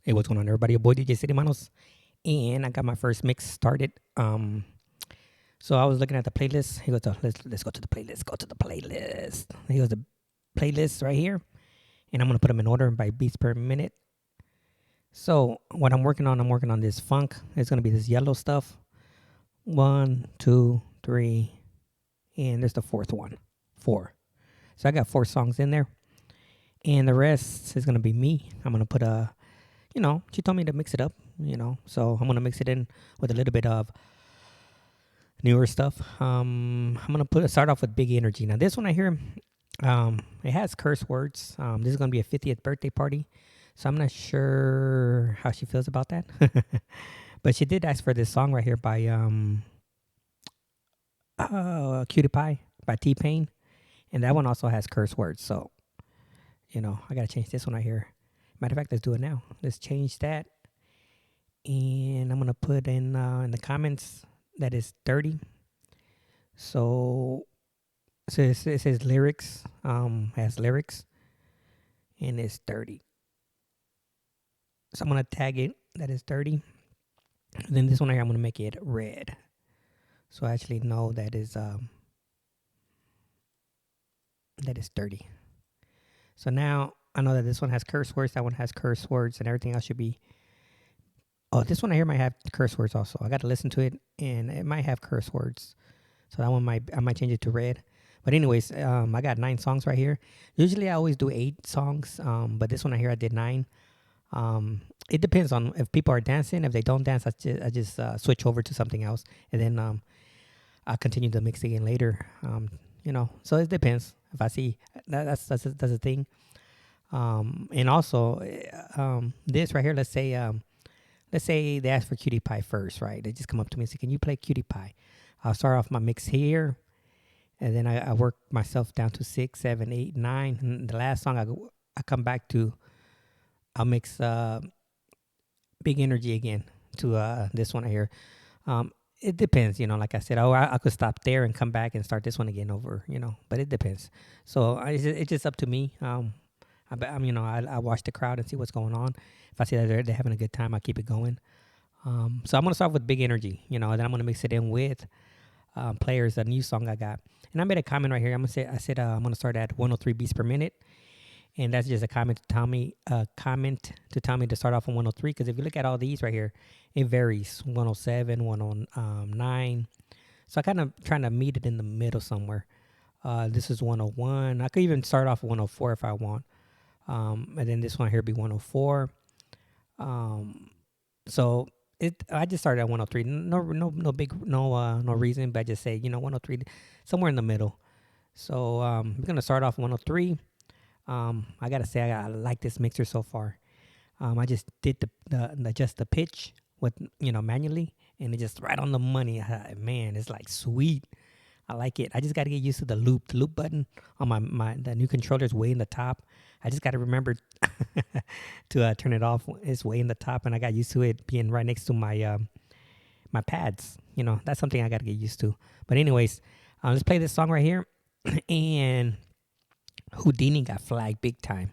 Hey, what's going on, everybody? Your boy DJ City Manos, and I got my first mix started. So I was looking at the playlist. He goes, let's go to the playlist. Go to the playlist. He goes, the playlist right here, and I'm gonna put them in order by beats per minute. So what I'm working on this funk. It's gonna be this yellow stuff. 1, 2, 3, and there's the fourth one, 4. So I got 4 songs in there, and the rest is gonna be me. I'm gonna put she told me to mix it up, so I'm gonna mix it in with a little bit of newer stuff. I'm gonna start off with Big Energy. Now this one I hear, it has curse words. This is gonna be a 50th birthday party, so I'm not sure how she feels about that. But she did ask for this song right here by Cutie Pie by T-Pain, and that one also has curse words. So I gotta change this one right here. Matter of fact, let's do it now. Let's change that. And I'm going to put in the comments that is 30. So it says lyrics, has lyrics, and it's 30. So I'm going to tag it that is 30. And then this one here, I'm going to make it red. So I actually know that is 30. So now I know that this one has curse words, that one has curse words, and everything else should be. Oh, this one I hear might have curse words also. I got to listen to it, and it might have curse words. So that one I might change it to red. But anyways, I got 9 songs right here. Usually I always do 8 songs, but this one I hear I did 9. It depends on if people are dancing. If they don't dance, I just switch over to something else, and then I'll continue to mix again later. So it depends. If I see that's the thing. And also, this right here, let's say they ask for Cutie Pie first, right? They just come up to me and say, "Can you play Cutie Pie?" I'll start off my mix here, and then I work myself down to 6, 7, 8, 9. And the last song I come back to, I'll mix Big Energy again to this one right here. It depends, like I said. I could stop there and come back and start this one again over, but it depends. So it's just up to me. I watch the crowd and see what's going on. If I see that they're having a good time, I keep it going. So I'm gonna start with Big Energy, and then I'm gonna mix it in with Players, a new song I got. And I made a comment right here. I said I'm gonna start at 103 beats per minute, and that's just a comment to tell me to start off on 103. Because if you look at all these right here, it varies 107, 109. So I kind of trying to meet it in the middle somewhere. This is 101. I could even start off at 104 if I want. And then this one here be 104. So I just started at 103. No reason, but I just say 103, somewhere in the middle. So we're gonna start off 103. I gotta say I like this mixer so far. I just did adjust the pitch with manually, and it just right on the money. Man, it's like sweet. I like it. I just got to get used to the loop. The loop button on the new controller is way in the top. I just got to remember to turn it off. It's way in the top, and I got used to it being right next to my my pads. That's something I got to get used to. But anyways, let's play this song right here. And Houdini got flagged big time.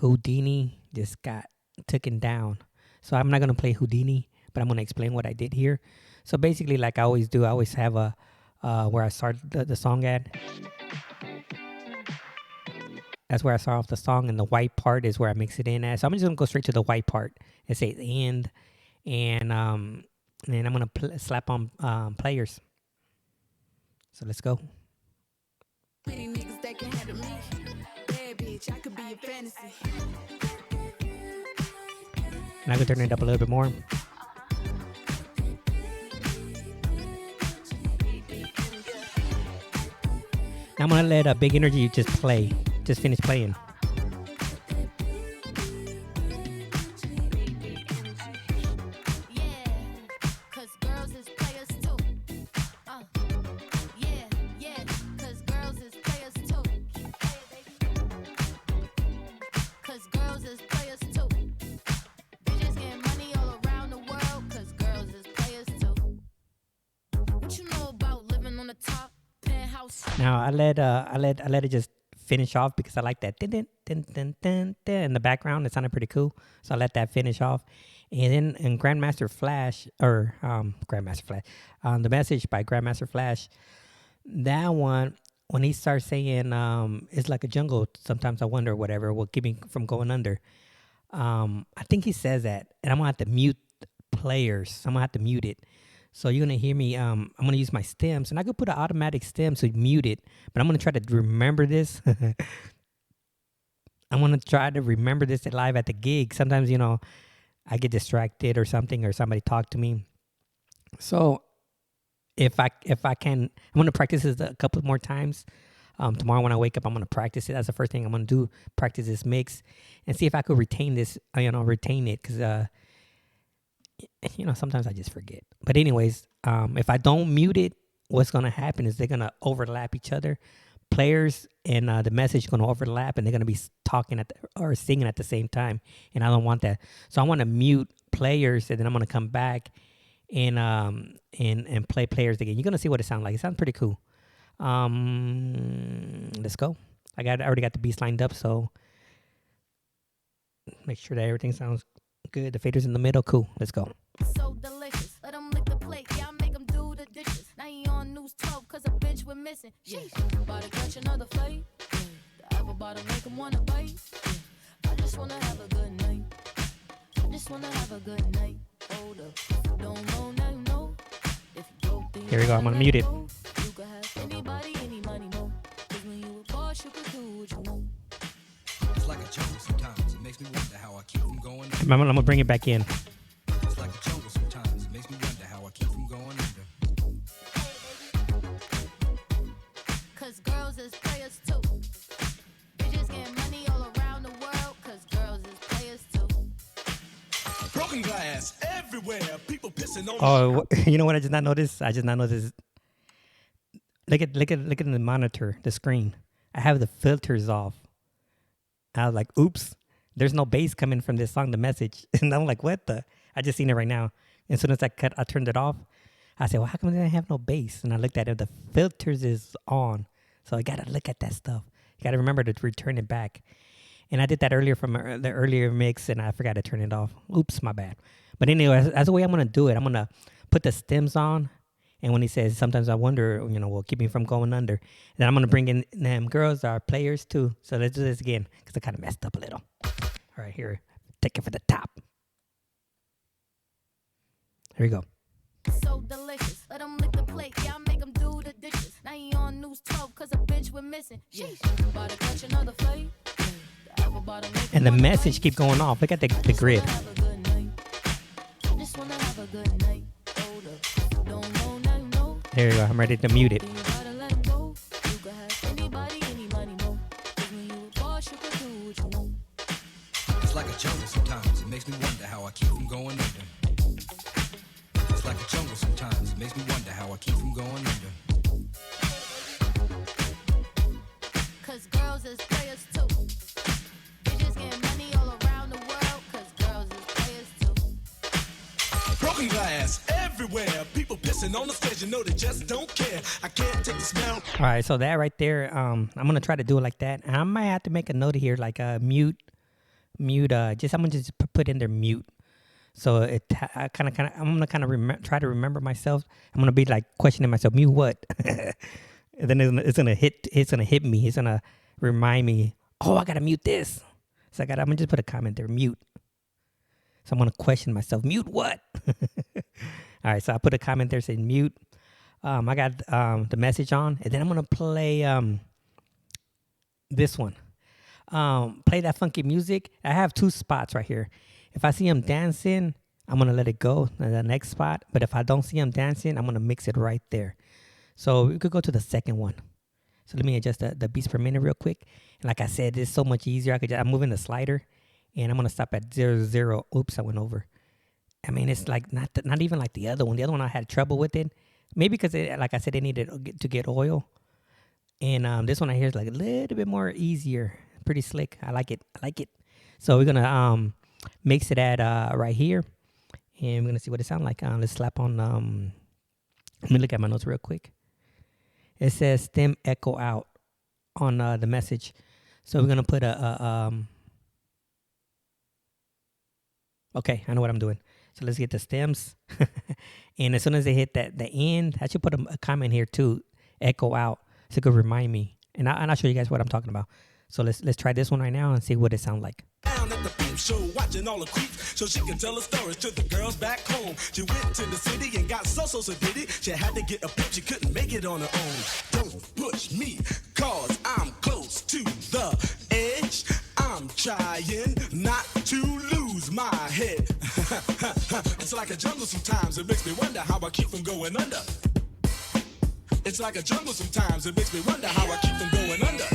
Houdini just got taken down. So I'm not going to play Houdini, but I'm going to explain what I did here. So basically, like I always do, I always have a where I start the song at. That's where I start off the song, and the white part is where I mix it in at. So I'm just gonna go straight to the white part and say the end, and then I'm gonna slap on players. So let's go. And I can turn it up a little bit more. Now I'm gonna let Big Energy just finish playing. Now I let it just finish off because I like that din, din, din, din, din, in the background. It sounded pretty cool. So I let that finish off. And then in Grandmaster Flash, or Grandmaster Flash, the message by Grandmaster Flash, that one, when he starts saying it's like a jungle, sometimes I wonder, whatever, will keep me from going under. I think he says that. And I'm going to have to mute players. I'm going to have to mute it. So you're going to hear me, I'm going to use my stems. And I could put an automatic stem to mute it. But I'm going to try to remember this. I'm going to try to remember this live at the gig. Sometimes, I get distracted or something, or somebody talk to me. So if I can, I'm going to practice this a couple more times. Tomorrow when I wake up, I'm going to practice it. That's the first thing I'm going to do, practice this mix and see if I could retain this, retain it. Because, sometimes I just forget. But anyways, if I don't mute it, what's going to happen is they're going to overlap each other. Players and the message are going to overlap, and they're going to be talking or singing at the same time, and I don't want that. So I want to mute players, and then I'm going to come back and play players again. You're going to see what it sounds like. It sounds pretty cool. Let's go. I already got the beats lined up, so make sure that everything sounds good. The fader's in the middle. Cool. Let's go. So delicious. Let them lick the plate. Yeah, I make them do the dishes. Now he on news 12 cause a bitch we're missing. Sheesh. About to catch another fight. The apple bottom make him wanna bite. I just wanna have a good night. I just wanna have a good night. Hold up. If you don't know, now you know. If you broke, then Here we go. I'm gonna mute it. you could have anybody, any money, more. Cause when you a boss, you could do what you want. It's like a jungle sometimes. It makes me wonder how I keep from going under. I'm gonna bring it back in. It's like a jungle sometimes. It makes me wonder how I keep from going under. Cause girls is players too. Bitches getting money all around the world. Cause girls is players too. Broken glass everywhere. People pissing on. Oh, you know what? I did not notice. I just not noticed. Look at the monitor, the screen. I have the filters off. I was like, oops, there's no bass coming from this song, the message. And I'm like, what the? I just seen it right now. As soon as I turned it off. I said, well, how come they have no bass? And I looked at it. The filters is on. So I got to look at that stuff. You got to remember to return it back. And I did that earlier from the earlier mix, and I forgot to turn it off. Oops, my bad. But anyway, that's the way I'm going to do it. I'm going to put the stems on. And when he says, sometimes I wonder, will keep me from going under. And then I'm going to bring in them girls, our players too. So let's do this again because I kind of messed up a little. All right, here. Take it for the top. Here we go. So delicious. Let them lick the plate. Yeah, I make them do the dishes. Now he on news 12 cause a bitch we're missing. Sheesh. About to catch another fight. The apple bottom make And the message keep going off. Look at the grid. have a good night. Just wanna have a good night. Hold up. Don't know, now you know. There you go. I'm ready to mute it. Then you gotta let him go. You could have anybody, any money, more. Cause when you a boss, you could do what you want. It's like a jungle sometimes. It makes me wonder how I keep from going under. It's like a jungle sometimes. It makes me wonder how I keep from going under. Cause girls is players too. Bitches getting money all around the world. Cause girls is players too. Broken glass everywhere. People pissing on the stage. You know they just don't care. I can't take the smell. All right, so that right there, I'm gonna try to do it like that, and I might have to make a note here, like mute. I'm gonna just put in there mute. So I'm gonna try to remember myself. I'm gonna be like questioning myself, mute what? And then it's gonna hit me. It's gonna remind me, oh, I gotta mute this. So I'm gonna just put a comment there, mute. So I'm gonna question myself, mute what? All right, so I put a comment there saying mute. I got the message on, and then I'm gonna play this one. Play that funky music. I have two spots right here. If I see him dancing, I'm gonna let it go to the next spot. But if I don't see him dancing, I'm gonna mix it right there. So we could go to the second one. So let me adjust the beats per minute real quick. And like I said, it's so much easier. I'm moving the slider, and I'm gonna stop at 0 0. Oops, I went over. I mean, it's like not even like the other one. The other one I had trouble with it. Maybe because like I said, it needed to get oil. And this one I hear is like a little bit more easier. Pretty slick. I like it. So we're gonna mix it at right here, and we're gonna see what it sounds like. Let's slap on. Let me look at my notes real quick. It says stem echo out on the message. So we're gonna put okay, I know what I'm doing. So let's get the stems. And as soon as they hit the end, I should put a comment here too, echo out, so it could remind me. And I'll show you guys what I'm talking about. So let's try this one right now and see what it sounds like. Down at the peep show, watching all the creeps, so she can tell her stories to the girls back home. She went to the city and got so did it. She had to get a pimp, she couldn't make it on her own. Don't push me, cause I'm close to the edge. I'm trying not to lose my head. It's like a jungle sometimes, it makes me wonder how I keep from going under. It's like a jungle sometimes, it makes me wonder how I keep from going under.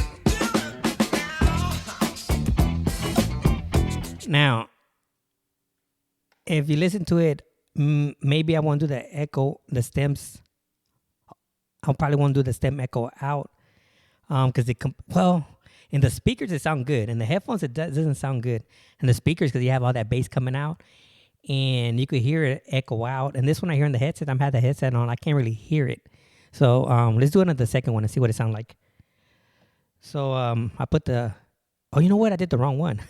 Now, if you listen to it, maybe I won't do the echo, the stems. I'll probably won't do the stem echo out, because in the speakers it sounds good. In the headphones it doesn't sound good. In the speakers, because you have all that bass coming out, and you could hear it echo out. And this one I hear in the headset, I'm had the headset on, I can't really hear it. So let's do the second one and see what it sounds like. So I put the. Oh, you know what? I did the wrong one.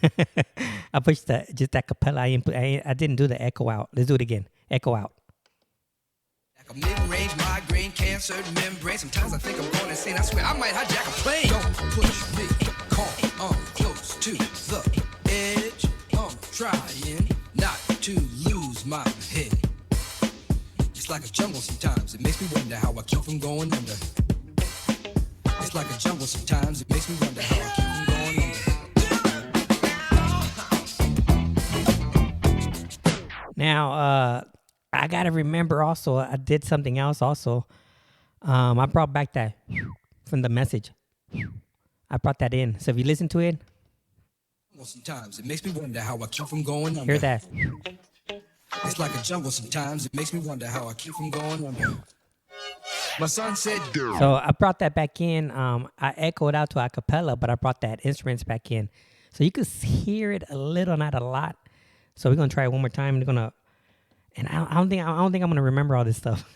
I pushed just that capella. I didn't do the echo out. Let's do it again. Echo out. Like a mid-range migraine, cancer, membrane. Sometimes I think I'm going insane. I swear I might hijack a plane. Don't push me, come close to the edge. I'm trying not to lose my head. It's like a jungle sometimes. It makes me wonder how I keep from going under. It's like a jungle sometimes. It makes me wonder how I keep from going under. Now, I got to remember also, I did something else also. I brought back that from the message. I brought that in. So if you listen to it. Sometimes it makes me wonder how I keep from going under. Hear that. It's like a jungle sometimes. It makes me wonder how I keep from going under. My son said, so I brought that back in. I echoed out to a cappella, but I brought that instruments back in. So you could hear it a little, not a lot. So we're gonna try it one more time. We're gonna, and I don't think I'm gonna remember all this stuff.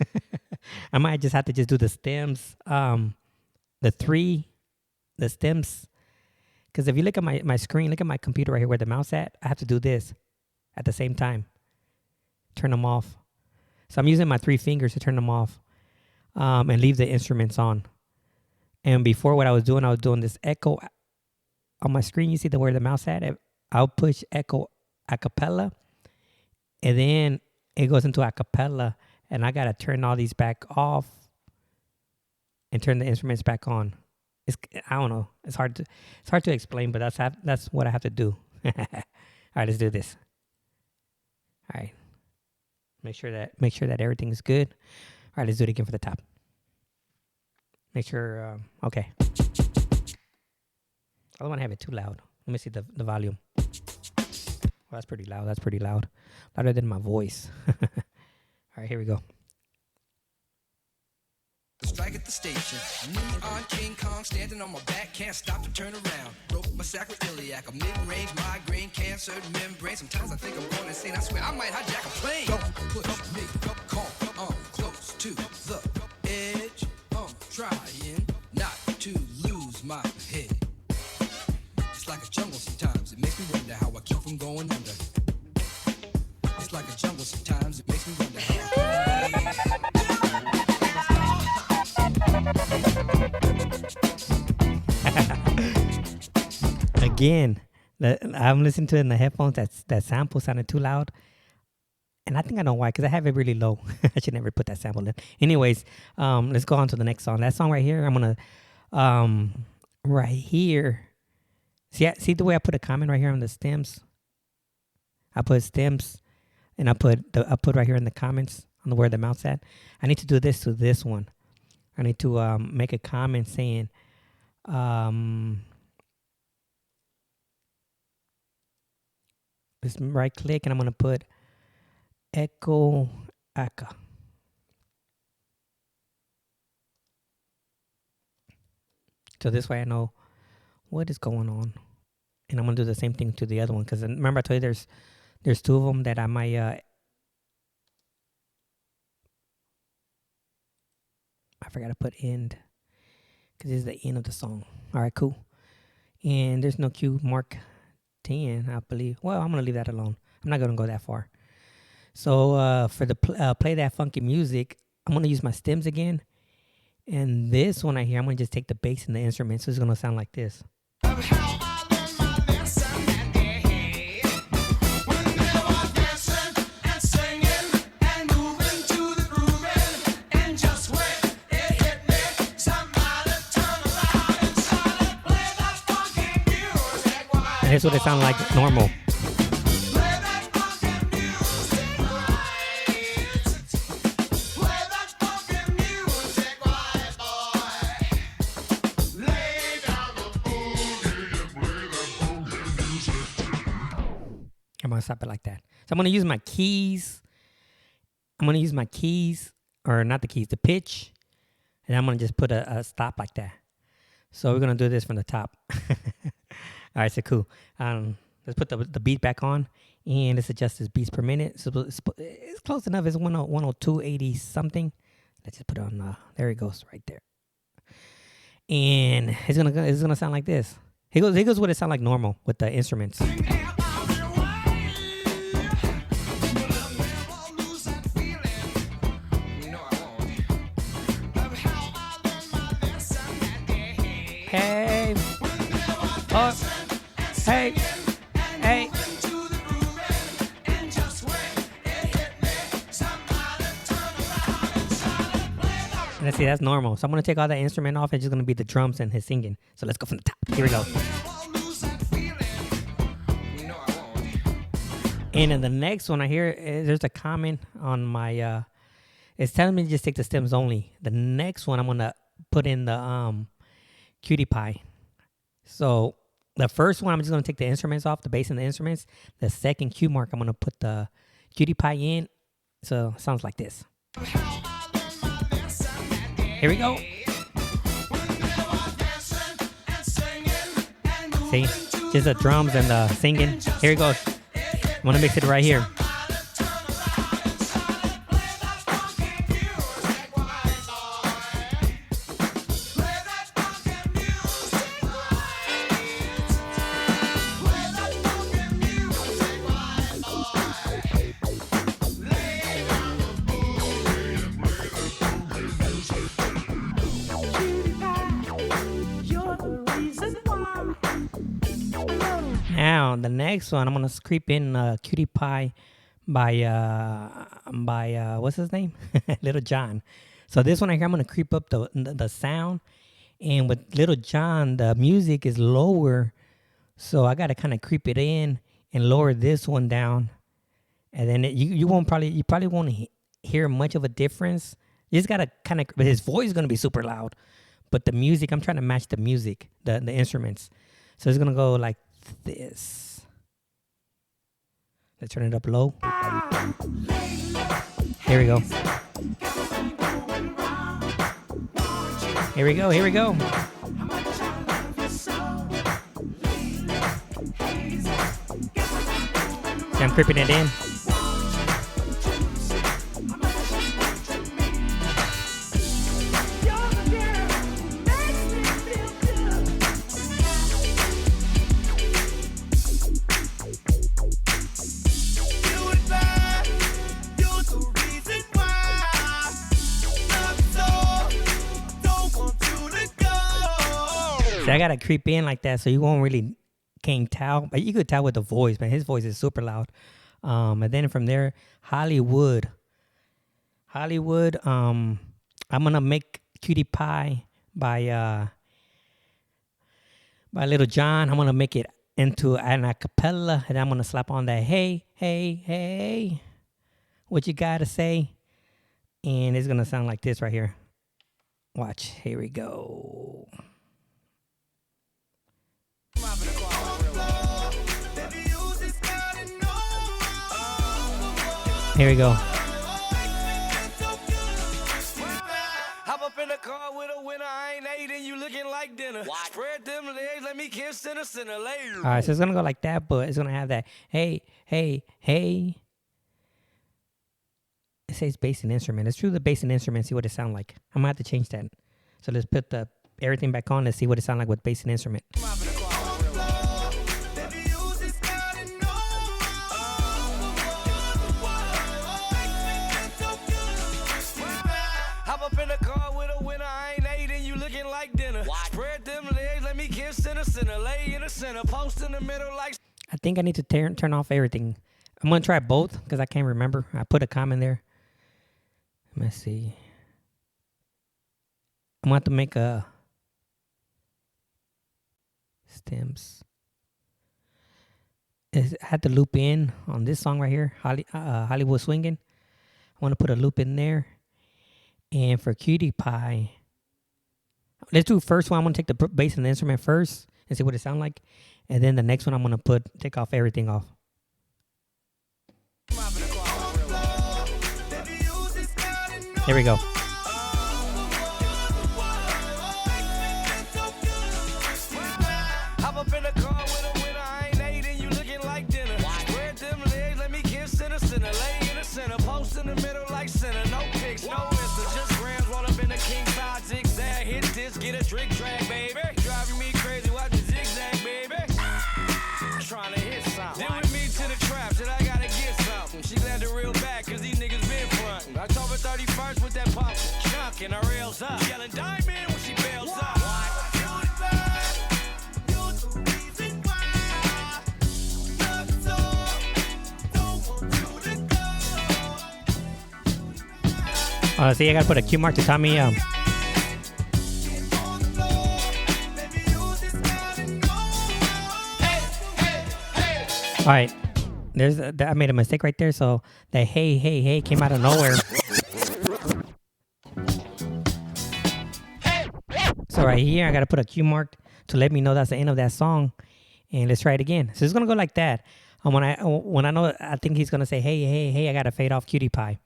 I might just have to just do the stems, the stems. Because if you look at my screen, look at my computer right here where the mouse at. I have to do this at the same time. Turn them off. So I'm using my 3 fingers to turn them off, and leave the instruments on. And before what I was doing this echo on my screen. You see where the mouse at? I'll push echo acapella, and then it goes into acapella, and I gotta turn all these back off and turn the instruments back on. I don't know. It's hard to explain, but that's what I have to do. All right, let's do this. All right, make sure that everything's good. All right, let's do it again for the top. Make sure. Okay. I don't want to have it too loud. Let me see the volume. Well, that's pretty loud. That's pretty loud. Louder than my voice. All right, here we go. Strike at the station. Neon King Kong standing on my back, can't stop to turn around. Broke my sacroiliac, a mid-range migraine, cancer, membrane. Sometimes I think I'm going insane. I swear I might hijack a plane. Don't push me, come close to the edge. I'm trying not to lose my head. It's like a jungle sometimes. It makes me wonder how I keep from going under. It's like a jungle sometimes. It makes me wonder how I keep from going under. Again, I'm listening to it in the headphones. That sample sounded too loud, and I think I know why. Because I have it really low. I should never put that sample in. Anyways, let's go on to the next song. That song right here, I'm gonna right here. See the way I put a comment right here on the stems. I put stems, and I put right here in the comments on where the mouse at. I need to do this to this one. I need to make a comment saying, let's right click, and I'm gonna put echo aka. So this way I know what is going on, and I'm gonna do the same thing to the other one. Because remember I told you there's 2 of them that I might I forgot to put end. because this is the end of the song. All right, cool. And there's no cue mark 10, I believe. Well, I'm going to leave that alone. I'm not going to go that far. So for the play that funky music, I'm going to use my stems again. And this one right here, I'm going to just take the bass and the instruments. So it's going to sound like this. And here's what it sounds like normal. I'm going to stop it like that. So I'm going to use my keys. Or not the keys, the pitch. And I'm going to just put a stop like that. So we're going to do this from the top. All right, so cool. Let's put the beat back on, and let's adjust this beats per minute. So it's close enough. It's 102.80 something. Let's just put it on. There it goes, right there. And it's gonna sound like this. Here goes what it sound like normal with the instruments. Hey. Oh. Hey, hey. Let's see, that's normal. So I'm going to take all that instrument off. It's just going to be the drums and his singing. So let's go from the top. Here we go. And then the next one I hear, there's a comment on my, it's telling me to just take the stems only. The next one I'm going to put in the Cutie Pie. So the first one, I'm just going to take the instruments off, the bass and the instruments. The second cue mark, I'm going to put the Cutie Pie in. So it sounds like this. Here we go. See? Just the drums and the singing. Here it goes. I'm going to mix it right here. Now the next one, I'm gonna creep in "Cutie Pie" by what's his name, Little John. So this one right here, I'm gonna creep up the sound, and with Little John, the music is lower, so I gotta kind of creep it in and lower this one down, and then you probably won't hear much of a difference. You just gotta kind of, but his voice is gonna be super loud, but the music, I'm trying to match the music, the instruments. So it's gonna go like this. Let's turn it up low. Here we go. Here we go. Here we go. See, I'm creeping it in. So I gotta creep in like that, so you can't tell, but you could tell with the voice, man. His voice is super loud. And then from there, Hollywood. I'm gonna make "Cutie Pie" by Little John. I'm gonna make it into an acapella, and I'm gonna slap on that "Hey, hey, hey, what you gotta say," and it's gonna sound like this right here. Watch. Here we go. Here we go. Hop up in the car with a winner, I ain't eating, you looking like dinner. What? Spread them legs, let me kiss center later. All right, so it's gonna go like that, but it's gonna have that hey, hey, hey. It says bass and instrument. Let's do the bass and instrument, see what it sounds like. I'm gonna have to change that. So let's put the everything back on. Let's see what it sounds like with bass and instrument. Hop up in the car with a winner. I ain't ate and you looking like dinner. Spread them legs, let me kiss center. Lay in the center, post in the middle like. I think I need to turn off everything. I'm going to try both because I can't remember. I put a comment there. Let's see. I'm going to have to make a stems. I had to loop in on this song right here, Hollywood Swingin'. I want to put a loop in there. And for Cutie Pie, let's do first one. I'm going to take the bass and the instrument first and see what it sounds like. And then the next one, I'm going to take off everything off. Here we go. Hop up in the car with a winner. I ain't ate and you looking like dinner. Spread them legs, let me kiss center. Lay in the center, post in the middle like center. No pics, no insta, just grams roll up in the king side zigzag. Hit this, get a trick drag, baby. Driving me crazy, watch the zigzag, baby. Trying to hit something. Then with me to the trap, shit, I gotta get something. She glad to reel back, cause these niggas been frontin'. October 31st with that pop chunk and her rails up. Yelling diamond when she bails up. See, I gotta put a Q mark to tell me. All right, I made a mistake right there. So the hey came out of nowhere. So right here, I gotta put a Q mark to let me know that's the end of that song. And let's try it again. So it's gonna go like that. When I know, I think he's gonna say hey, I gotta fade off Cutie Pie.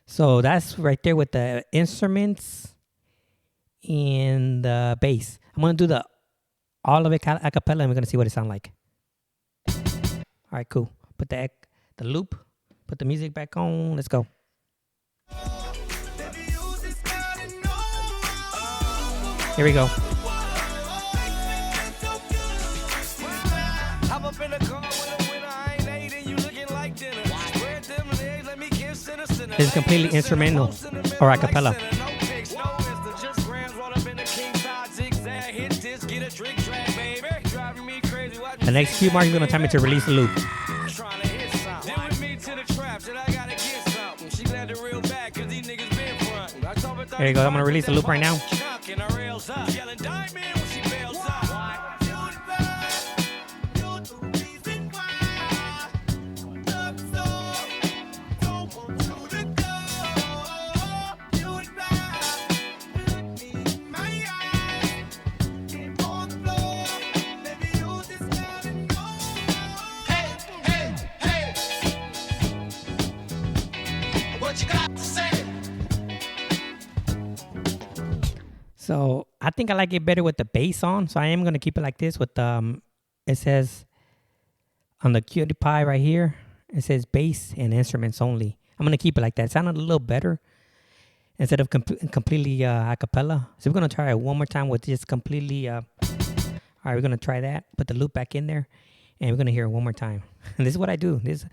So that's right there with the instruments and the bass. I'm going to do all of it a cappella, and we're going to see what it sounds like. All right, cool. Put the loop, put the music back on. Let's go. Here we go. Hop up in the car with a winner. I ain't ate and you looking like dinner. Spread them legs, let me kiss center. It's completely instrumental or a cappella. The next few marks is going to tell me to release the loop. There you go. I'm going to release the loop right now. So I think I like it better with the bass on. So I am going to keep it like this with it says on the Cutie Pie right here, it says bass and instruments only. I'm going to keep it like that. It sounded a little better instead of completely a cappella. So we're going to try it one more time with just completely. All right, we're going to try that. Put the loop back in there and we're going to hear it one more time. And this is what I do. This is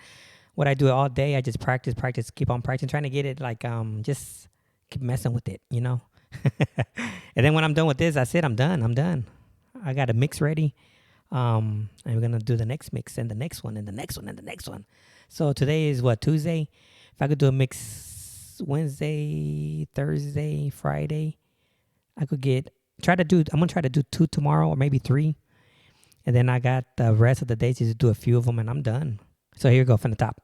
what I do all day. I just practice, keep on practicing, trying to get it like just keep messing with it, you know. And then when I'm done with this, that's it. I'm done. I got a mix ready. And we're going to do the next mix and the next one and the next one and the next one. So today is what, Tuesday? If I could do a mix Wednesday, Thursday, Friday, I'm going to try to do 2 tomorrow or maybe 3. And then I got the rest of the days just to do a few of them and I'm done. So here we go from the top.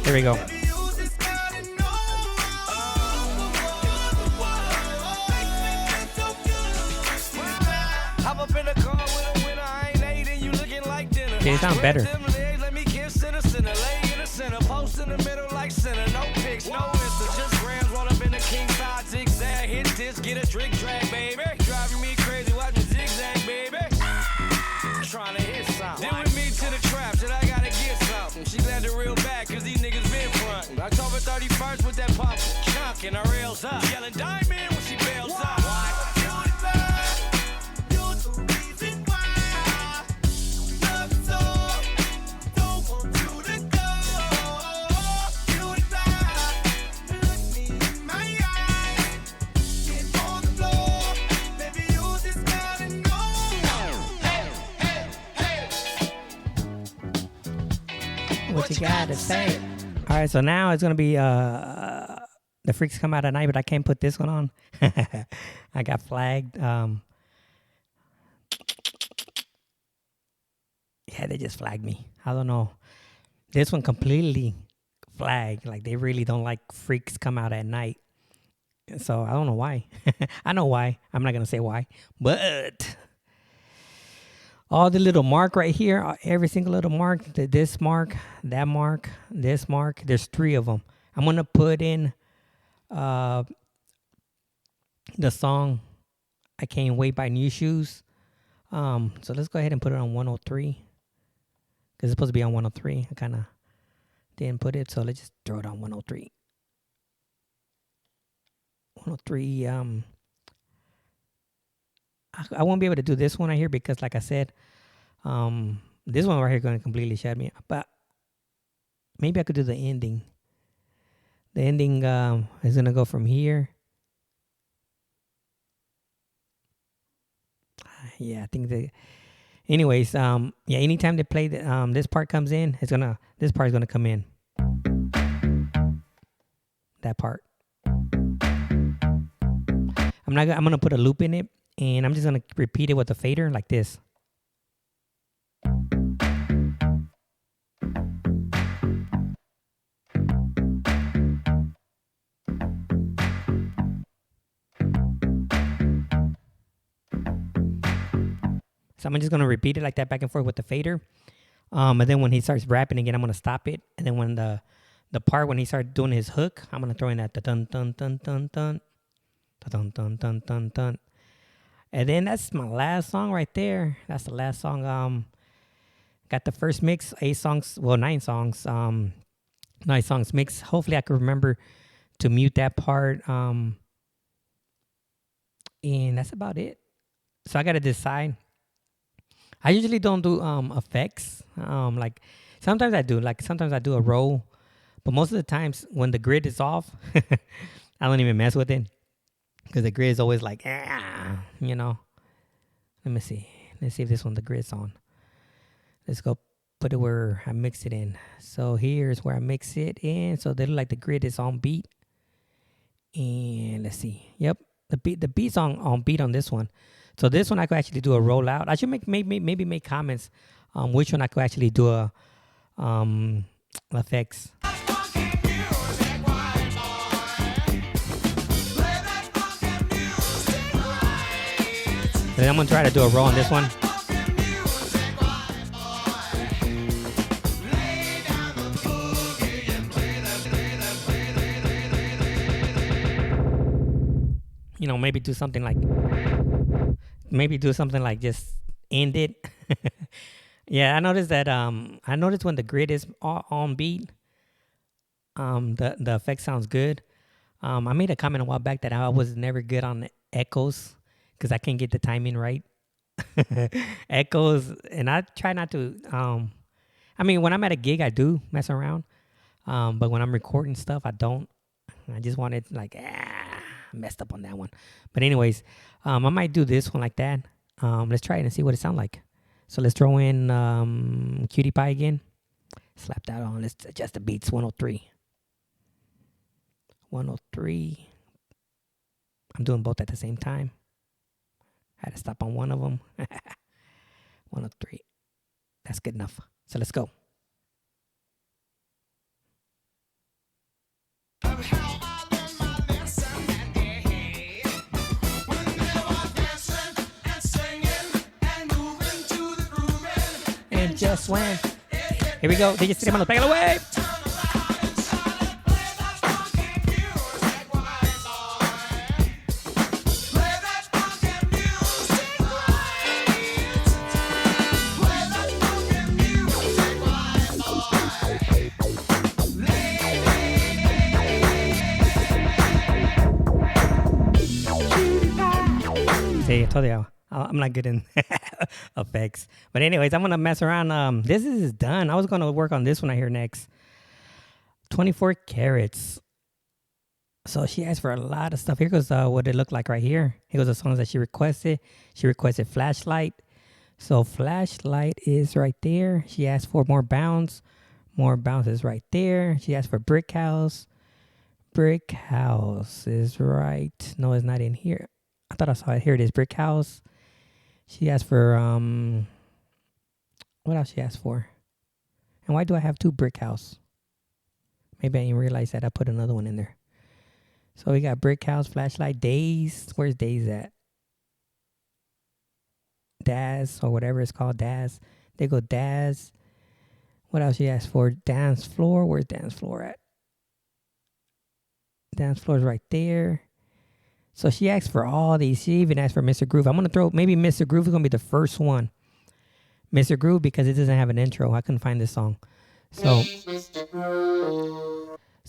Here we go. Okay, it sounds better. Get a trick drag, baby. Driving me crazy, watch me zigzag, baby. Trying to hit something. Then with me to 31st with that pump chunk and her rails up. Yelling diamond when she bails up. What you gotta say? All right, so now it's gonna be the freaks come out at night, but I can't put this one on. I got flagged. Yeah, they just flagged me. I don't know. This one completely flagged. Like they really don't like freaks come out at night. So I don't know why. I know why. I'm not gonna say why, but all the little mark right here, every single little mark, this mark, that mark, this mark, there's 3 of them. I'm going to put in the song I Can't Wait by New Shoes. So let's go ahead and put it on 103. Because it's supposed to be on 103. I kind of didn't put it, so let's just throw it on 103. 103, I won't be able to do this one right here because, like I said, this one right here is going to completely shut me up. But maybe I could do the ending. The ending is going to go from here. Yeah, I think anyways, yeah, anytime they play this part comes in, this part is going to come in. That part. I'm going to put a loop in it. And I'm just going to repeat it with a fader like this. So I'm just going to repeat it like that back and forth with the fader. And then when he starts rapping again, I'm going to stop it. And then when the part when he starts doing his hook, I'm going to throw in that dun dun dun dun dun dun dun dun dun dun. And then that's my last song right there. That's the last song. Got the first mix, 9 songs. 9 songs mix. Hopefully I can remember to mute that part. And that's about it. So I got to decide. I usually don't do effects. Like sometimes I do. Like sometimes I do a roll. But most of the times when the grid is off, I don't even mess with it. Because the grid is always like, you know. Let me see. Let's see if this one, the grid's on. Let's go put it where I mix it in. So here's where I mix it in. So they look like the grid is on beat. And let's see. Yep. The beat's on beat on this one. So this one I could actually do a rollout. I should maybe make comments on which one I could actually do a effects. Then I'm going to try to do a roll on this one. You know, maybe do something like just end it. Yeah, I noticed that when the grid is on beat, the effect sounds good. I made a comment a while back that I was never good on the echoes. Because I can't get the timing right. Echoes. And I try not to. I mean, when I'm at a gig, I do mess around. But when I'm recording stuff, I don't. I just wanted messed up on that one. But anyways, I might do this one like that. Let's try it and see what it sounds like. So let's throw in Cutie Pie again. Slap that on. Let's adjust the beats. 103. 103. I'm doing both at the same time. I had to stop on one of them. 103. That's good enough. So let's go. And just when. Here we go. DJ Cinema, take it away. See, I told you I'm not good in effects. But anyways, I'm gonna mess around. This is done. I was gonna work on this one I hear next. 24 carats. So she asked for a lot of stuff. Here goes what it looked like right here. Here goes the songs that she requested. She requested Flashlight. So Flashlight is right there. She asked for More Bounce. More Bounce is right there. She asked for Brick House. Brick House is right. No, it's not in here. I thought I saw it. Here it is. Brick House. She asked for what else she asked for? And why do I have two Brick House? Maybe I didn't realize that I put another one in there. So we got Brick House, Flashlight, Days. Where's Days at? Daz or whatever it's called. Daz. They go Daz. What else she asked for? Dance Floor. Where's Dance Floor at? Dance Floor is right there. So she asked for all these. She even asked for Mr. Groove. I'm going to throw, maybe Mr. Groove is going to be the first one. Mr. Groove, because it doesn't have an intro. I couldn't find this song. So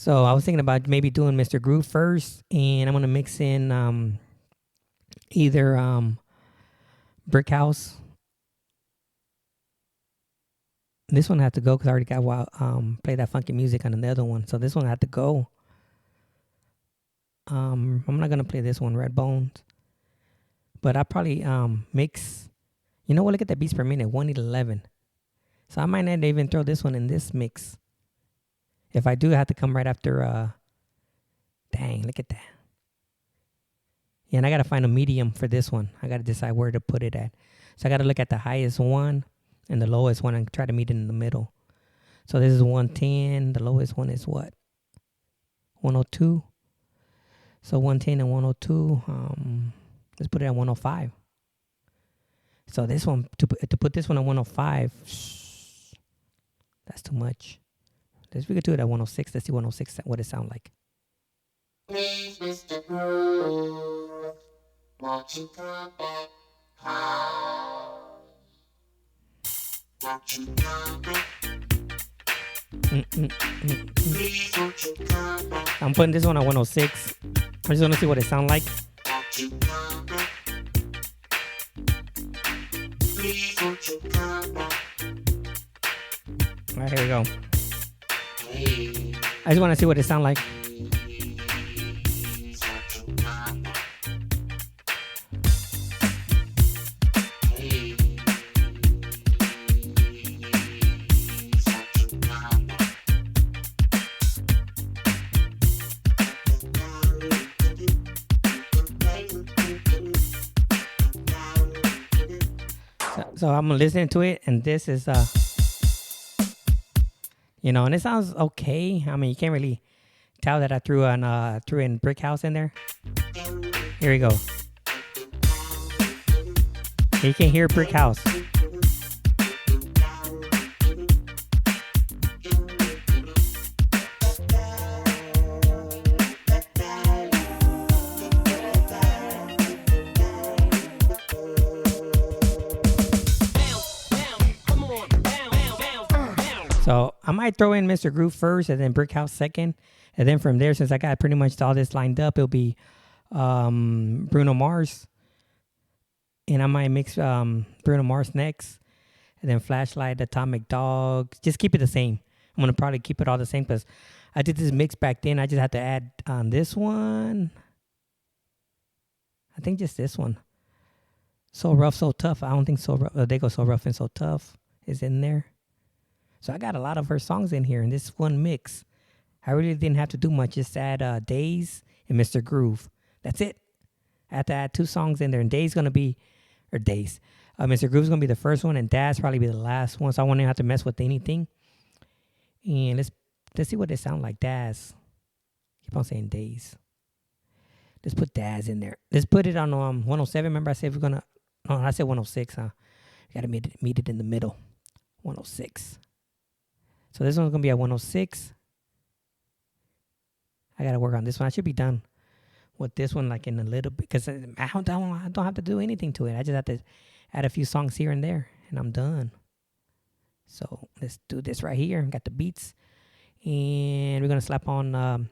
I was thinking about maybe doing Mr. Groove first. And I'm going to mix in either Brick House. This one had to go because I already got play that funky music on the other one. So this one had to go. I'm not gonna play this one, Red Bones, but I probably mix. You know what? Look at that beats per minute, 111. So I might not even throw this one in this mix. If I do, I have to come right after. Dang, look at that. Yeah, and I gotta find a medium for this one. I gotta decide where to put it at. So I gotta look at the highest one and the lowest one and try to meet it in the middle. So this is 110. The lowest one is what? 102. So 110 and 102, let's put it at 105. So this one, to put this one at 105, that's too much. We could do it at 106. Let's see 106, what it sound like. Please, Mr. Groove, won't you come back home? Won't you come back? I'm putting this one at 106. I just want to see what it sounds like. All right, here we go. I just want to see what it sounds like. So I'm listening to it, and this is, and it sounds okay. I mean, you can't really tell that I threw in Brick House in there. Here we go. You can hear Brick House. So I might throw in Mr. Groove first and then Brick House second. And then from there, since I got pretty much all this lined up, it'll be Bruno Mars. And I might mix Bruno Mars next. And then Flashlight, Atomic Dog. Just keep it the same. I'm going to probably keep it all the same because I did this mix back then. I just had to add on this one. I think just this one. So Rough, So Tough. I don't think So Rough. They go So Rough and So Tough is in there. So I got a lot of her songs in here in this one mix. I really didn't have to do much. Just add Days and Mr. Groove. That's it. I had to add 2 songs in there. And Mr. Groove's going to be the first one. And Daz probably be the last one. So I won't have to mess with anything. And let's see what they sound like. Daz. Keep on saying Days. Let's put Daz in there. Let's put it on 107. Remember I said we're going to... No, I said 106, huh? You got to meet it in the middle. 106. So this one's going to be at 106. I got to work on this one. I should be done with this one like in a little bit. Because I don't have to do anything to it. I just have to add a few songs here and there. And I'm done. So let's do this right here. Got the beats. And we're going to slap on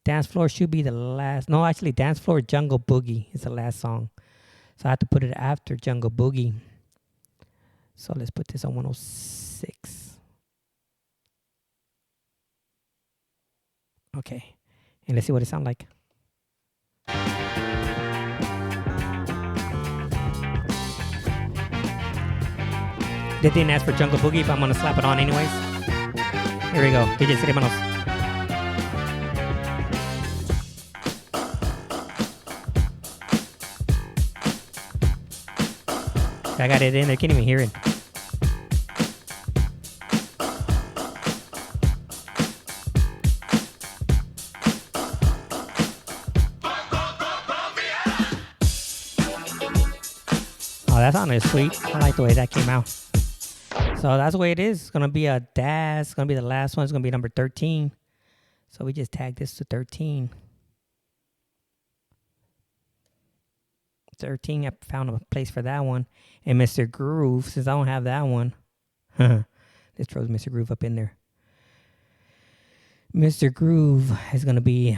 Dance Floor should be the last. No, actually Dance Floor Jungle Boogie is the last song. So I have to put it after Jungle Boogie. So let's put this on 106. Okay. And let's see what it sounds like. They didn't ask for Jungle Boogie, but I'm going to slap it on anyways. Here we go. DJ City Manos. I got it in there. Can't even hear it. Oh, that sounded sweet. I like the way that came out. So that's the way it is. It's going to be a DAS. It's going to be the last one. It's going to be number 13. So we just tag this to 13. 13, I found a place for that one. And Mr. Groove, since I don't have that one, this throws Mr. Groove up in there. Mr. Groove is going to be,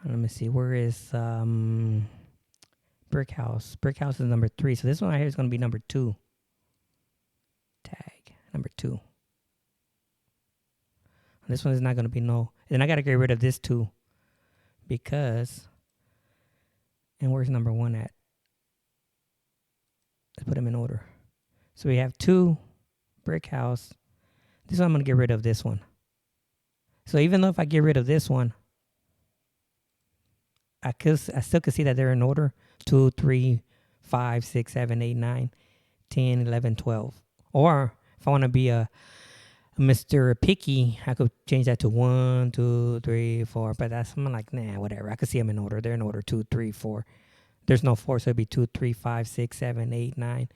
let me see, where is Brick House? Brick House is number 3. So this one right here is going to be number 2. Tag, number 2. This one is not going to be no. Then I got to get rid of this 2 because, and where's number 1 at? Let's put them in order. So we have 2, Brick House. This one I'm going to get rid of this one. So even though if I get rid of this one, I still could see that they're in order. 2, 3, 5, 6, 7, 8, 9, 10, 11, 12. Or if I want to be a Mr. Picky, I could change that to 1, 2, 3, 4. But that's, I'm like, nah, whatever. I could see them in order. They're in order 2, 3, 4. There's no 4, so it'd be 2, 3, 5, 6, 7, 8, 9,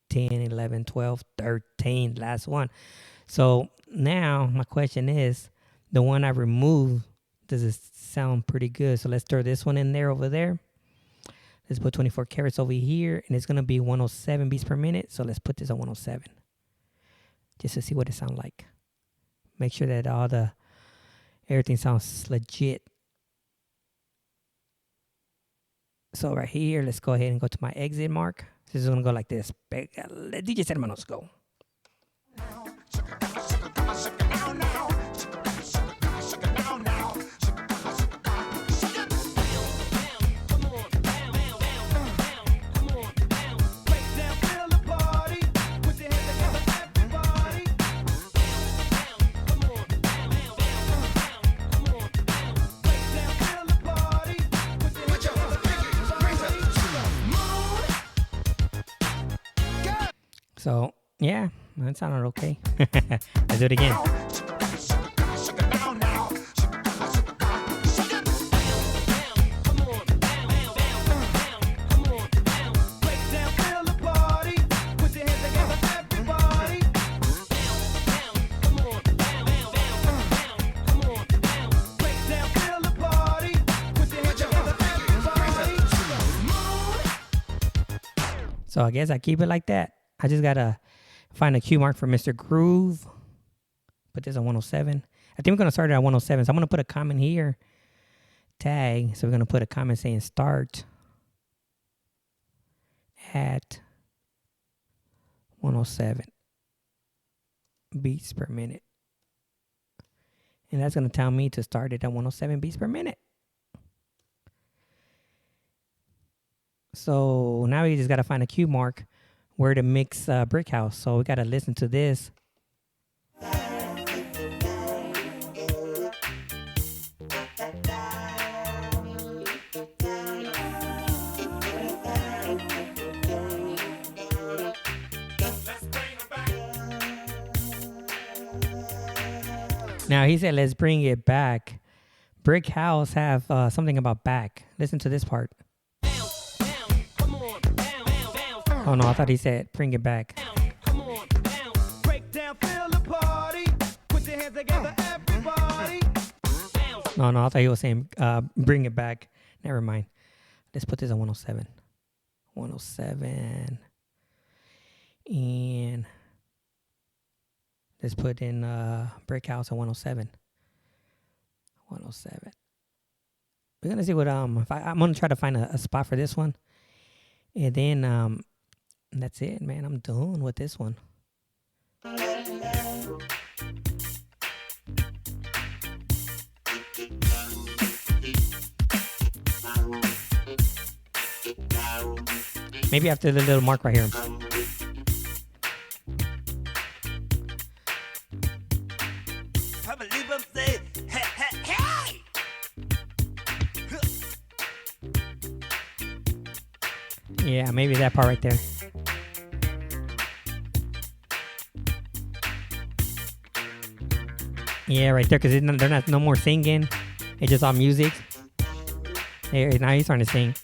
10, 11, 12, 13. Last one. So now my question is, the one I removed, does it sound pretty good? So let's throw this one in there over there. Let's put 24 carats over here, and it's going to be 107 beats per minute. So let's put this on 107 just to see what it sounds like. Make sure that everything sounds legit. So right here, let's go ahead and go to my exit mark. This is going to go like this. Let DJ City Manos go. So, yeah, that sounded okay. Let's do it again. So I guess I keep it like that. I just got to find a cue mark for Mr. Groove. Put this on 107. I think we're going to start it at 107. So I'm going to put a comment here. Tag. So we're going to put a comment saying start at 107 beats per minute. And that's going to tell me to start it at 107 beats per minute. So now we just got to find a cue mark where to mix Brick House. So we got to listen to this. Now he said, let's bring it back. Brick House have something about back. Listen to this part. Oh no, I thought he said bring it back. No, I thought he was saying bring it back. Never mind. Let's put this on 107. 107. And let's put in Brick House on 107. 107. We're gonna see what I'm gonna try to find a spot for this one. And then that's it, man. I'm done with this one. Maybe after the little mark right here. Yeah, maybe that part right there. Yeah, right there, because they're not no more singing. It's just all music. There, now he's starting to sing.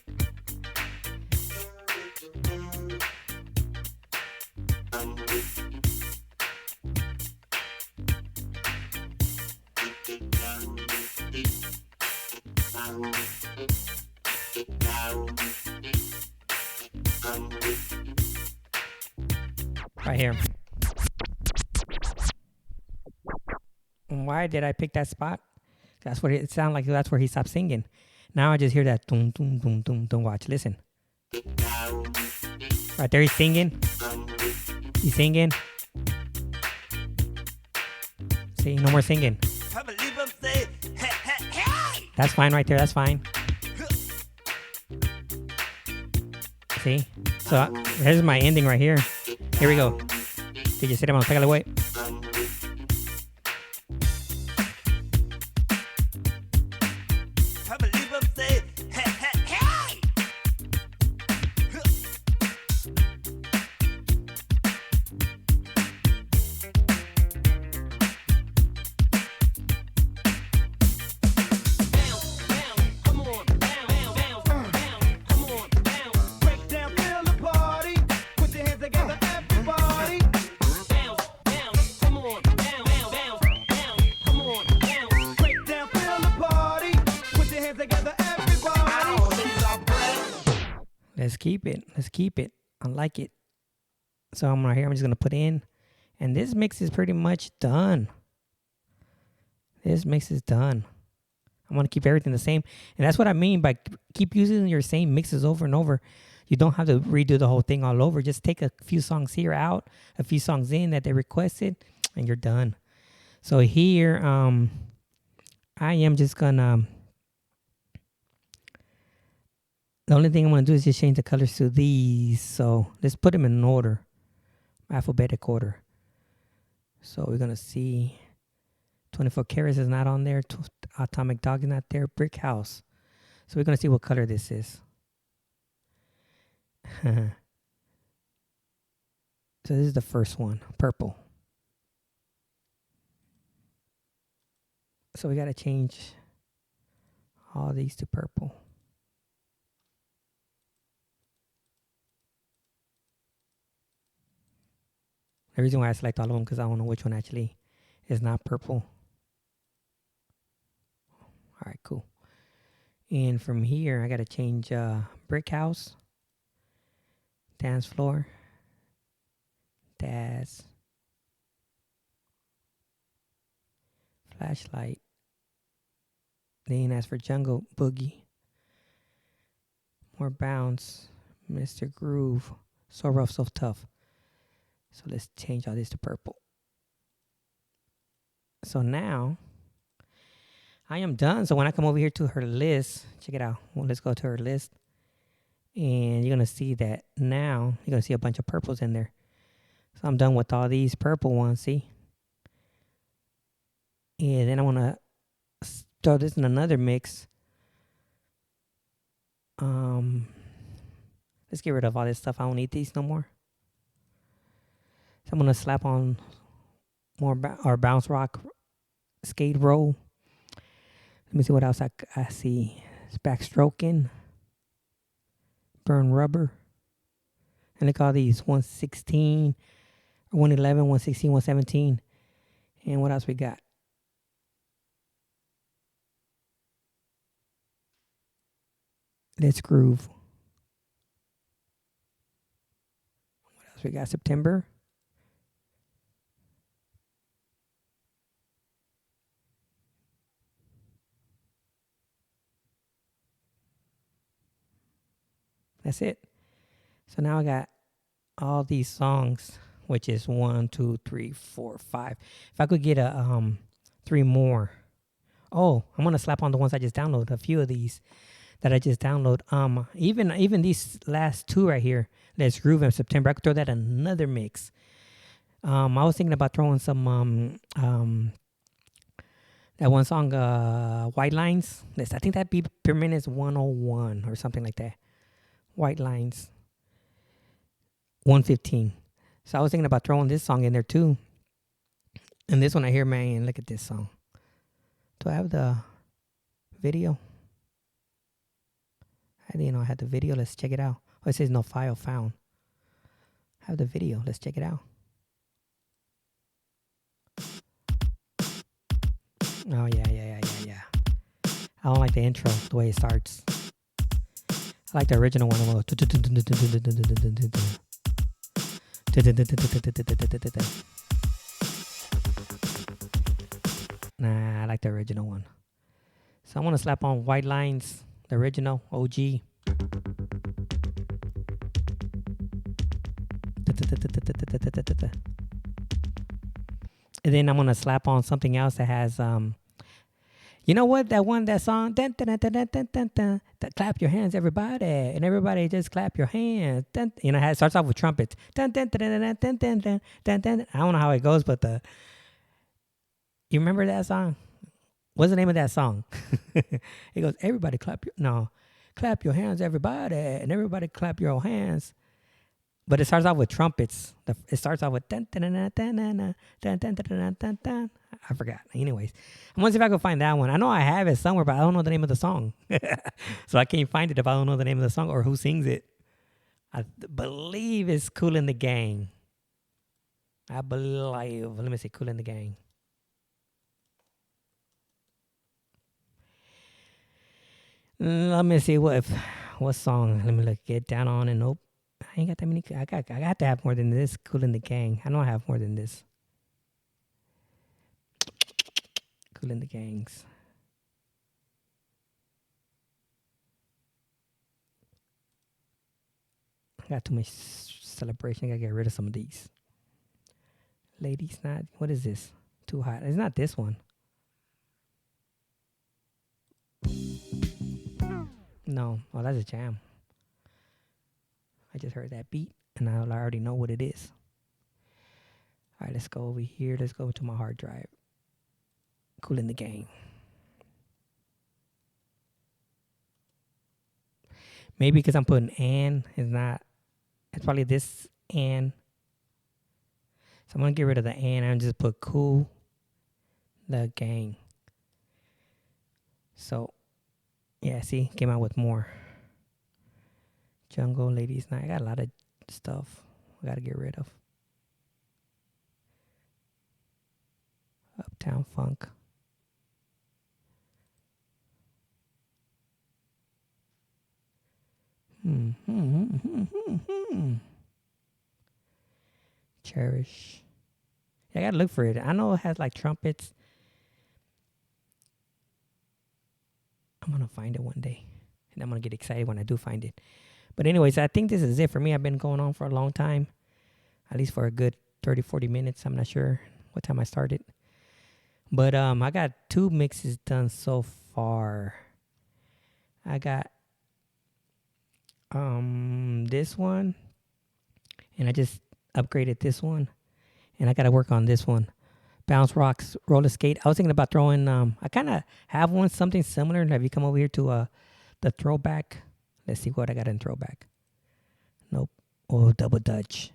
Right here. Why did I pick that spot? That's what it sounded like. That's where he stopped singing. Now I just hear that dum dum dum dum dum. Watch, listen. Right there, he's singing. He's singing. See, no more singing. That's fine right there. That's fine. See? So here's my ending right here. Here we go. Did you see them? Pégale, güey. Let's keep it. Let's keep it. I like it. So I'm right here. I'm just gonna put in, and this mix is pretty much done. This mix is done. I'm gonna keep everything the same, and that's what I mean by keep using your same mixes over and over. You don't have to redo the whole thing all over. Just take a few songs here out, a few songs in that they requested, and you're done. So here, I am just gonna. The only thing I'm going to do is just change the colors to these. So let's put them in order, alphabetic order. So we're going to see 24 Carats is not on there. Atomic Dog is not there. Brick House. So we're going to see what color this is. So this is the first one, purple. So we got to change all these to purple. The reason why I select all of them because I don't know which one actually is not purple. All right, cool. And from here, I got to change Brick House, Dance Floor, Daz, Flashlight. Then as for Jungle Boogie, more Bounce, Mr. Groove, So Rough, So Tough. So let's change all this to purple. So now I am done. So when I come over here to her list, check it out. Well, let's go to her list. And you're going to see that now you're going to see a bunch of purples in there. So I'm done with all these purple ones, see? And then I want to throw this in another mix. Let's get rid of all this stuff. I don't need these no more. So I'm going to slap on more our Bounce Rock Skate Roll. Let me see what else I see. It's Backstroking. Burn Rubber. And look at all these. 116, 111, 116, 117. And what else we got? Let's Groove. What else we got? September. That's it. So now I got all these songs, which is 1, 2, 3, 4, 5. If I could get a 3 more. Oh, I'm gonna slap on the ones I just downloaded. A few of these that I just downloaded. Even these last 2 right here. Let's Groove in September. I could throw that in another mix. I was thinking about throwing some that one song, White Lines. I think that beat per minute is 101 or something like that. White Lines. 115. So I was thinking about throwing this song in there too. And this one I hear, man, look at this song. Do I have the video? I didn't know I had the video. Let's check it out. Oh, it says no file found. I have the video. Let's check it out. Oh, yeah. I don't like the intro, the way it starts. I like the original one. Nah, I like the original one. So I'm going to slap on White Lines, the original, OG. And then I'm going to slap on something else that has, you know what? That song, dun, dun, dun, dun, dun, dun, dun, dun, clap your hands, everybody. And everybody just clap your hands. Dun, you know, it starts off with trumpets. Dun, dun, dun, dun, dun, dun, dun, dun, dun, dun. I don't know how it goes, but you remember that song? What's the name of that song? It goes, everybody clap your hands, everybody. And everybody clap your hands. But it starts off with trumpets. It starts off with dun, dun, dun, dun, dun, dun, dun, dun, dun, dun, dun. I forgot. Anyways, I'm gonna see if I can find that one. I know I have it somewhere, but I don't know the name of the song. So I can't find it if I don't know the name of the song or who sings it. I believe it's Kool and the Gang. I believe. Let me see, Kool and the Gang. Let me see what song. Let me look. Get Down On and Nope. I ain't got that many. I got to have more than this. Kool and the Gang. I know I have more than this. Kool and the Gangs. I got too much celebration. I gotta get rid of some of these. Ladies Night. What is this? Too Hot. It's not this one. No. Oh, that's a jam. I just heard that beat, and I already know what it is. All right, let's go over here. Let's go to my hard drive. Kool and the Gang. Maybe because I'm putting "and" is not. It's probably this "and." So I'm gonna get rid of the "and" and just put Kool the Gang. So, yeah, see, came out with more. Jungle, Ladies Night. I got a lot of stuff I got to get rid of. Uptown Funk. Cherish. Yeah, I got to look for it. I know it has like trumpets. I'm going to find it one day. And I'm going to get excited when I do find it. But anyways, I think this is it for me. I've been going on for a long time. At least for a good 30, 40 minutes. I'm not sure what time I started. But I got 2 mixes done so far. I got this one. And I just upgraded this one. And I got to work on this one. Bounce Rocks Roller Skate. I was thinking about throwing, I kind of have one, something similar. Have you come over here to the throwback? Let's see what I got in throwback. Nope. Oh, Double Dutch.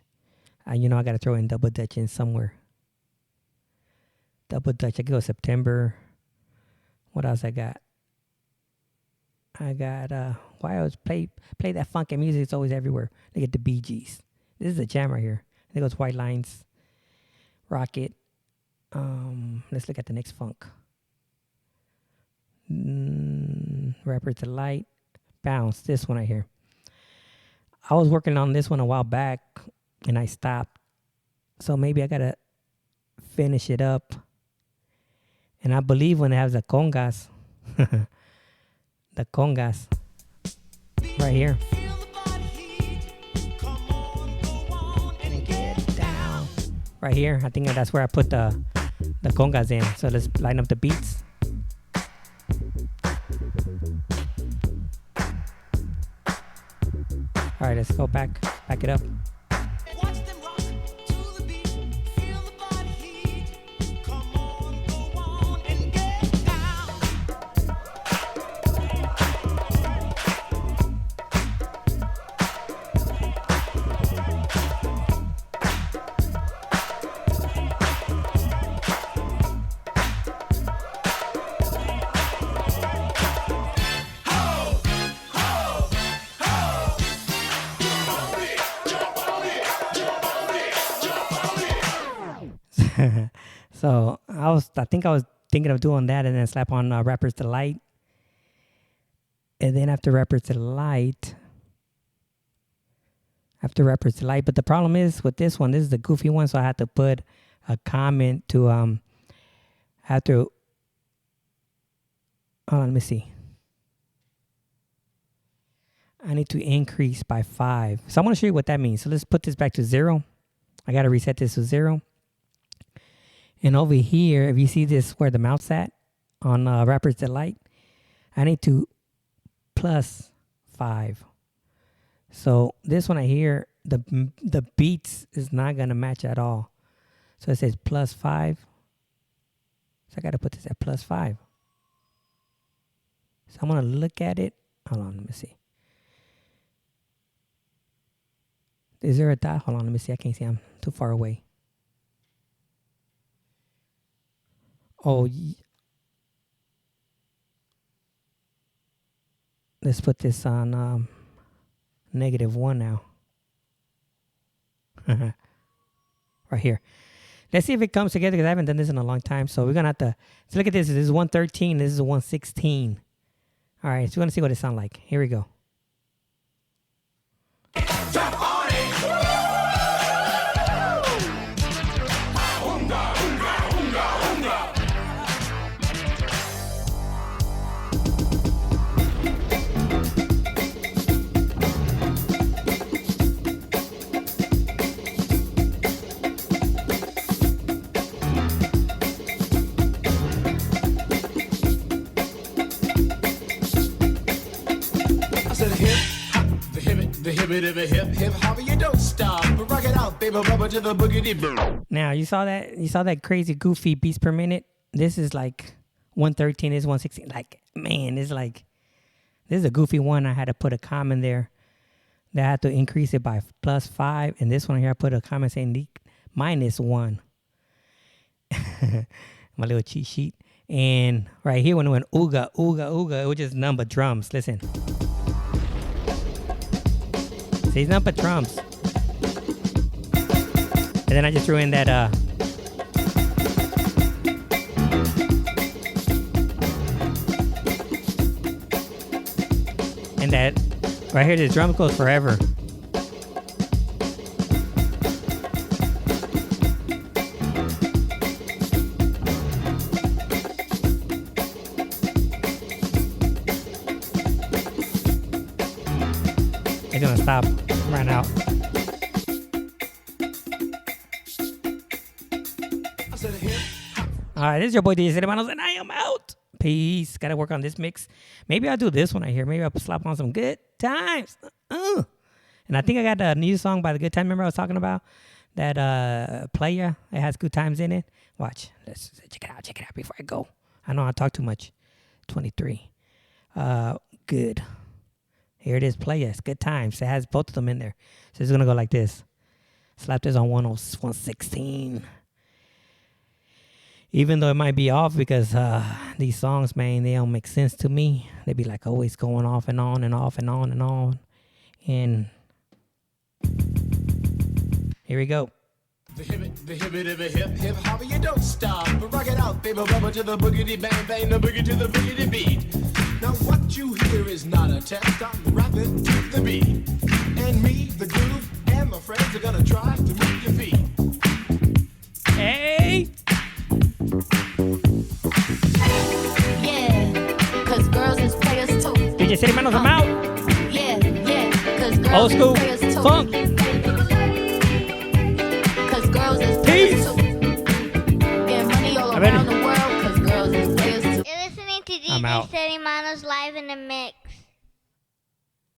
I got to throw in Double Dutch in somewhere. Double Dutch. I could go September. What else I got? I got, why I always play that funky music. It's always everywhere. Look at the Bee Gees. This is a jam right here. There goes White Lines. Rocket. Let's look at the next funk. Rapper Delight. Bounce. This one right here. I was working on this one a while back and I stopped. So maybe I gotta finish it up. And I believe when it has the congas, the congas right here. right here. I think that's where I put the congas in. So let's line up the beats. All right, let's go back it up. Watch them rock to the beat. Feel the body heat. Come on, go on and get down. So I think I was thinking of doing that and then slap on Rappers Delight. And then after Rappers Delight, but the problem is with this one, this is the goofy one, so I had to put a comment to hold on, let me see. I need to increase by 5. So I want to show you what that means. So let's put this back to 0. I got to reset this to 0. And over here, if you see this where the mouse at on Rappers Delight, I need to plus 5. So this one right here, the beats is not going to match at all. So it says plus 5. So I got to put this at plus 5. So I'm going to look at it. Hold on, let me see. Is there a dot? Hold on, let me see. I can't see. I'm too far away. Oh, let's put this on -1 now. Right here. Let's see if it comes together because I haven't done this in a long time. So we're going to have to... So look at this. This is 113. This is 116. All right. So we're going to see what it sounds like. Here we go. Hip hop, you don't stop. Rock it out, baby, rubber to the boogity boom. Now you saw that crazy goofy beats per minute. This is like 113. This is 116. Like, man, this is a goofy one. I had to put a comment there that I had to increase it by plus 5. And this one here, I put a comment saying -1. My little cheat sheet. And right here, when it went ooga, ooga, ooga, it was just number drums. Listen. See, it's nothing but drums. And then I just threw in that and that right here, the drum goes forever. It's gonna stop right out. All right, this is your boy DJ Hermanos, and I am out. Peace. Gotta work on this mix. Maybe I'll do this one right here. Maybe I'll slap on some Good Times. And I think I got a new song by the Good Time. Remember I was talking about that Playa? It has Good Times in it. Watch. Let's check it out. Check it out before I go. I know I talk too much. 23. Good. Here it is, Playa. It's Good Times. It has both of them in there. So it's going to go like this. Slap this on 116. Even though it might be off because these songs, man, they don't make sense to me. They be like always going off and on and off and on and on. And here we go. The hip hop, you don't stop. Rock it out, baby, rubber to the boogity bang bang, the boogie to the boogity beat. Now what you hear is not a test. I'm rapping to the beat, and me, the groove, and my friends are gonna try to move your feet. Hey. Yeah, cause girls is players too. DJ City Manos, I'm out. Yeah, cause girls Old school is players too. funk. Cause girls is Peace. I bet around the world, cause girls is players too. You're listening to I'm DJ out. Steady Manos live in the mix.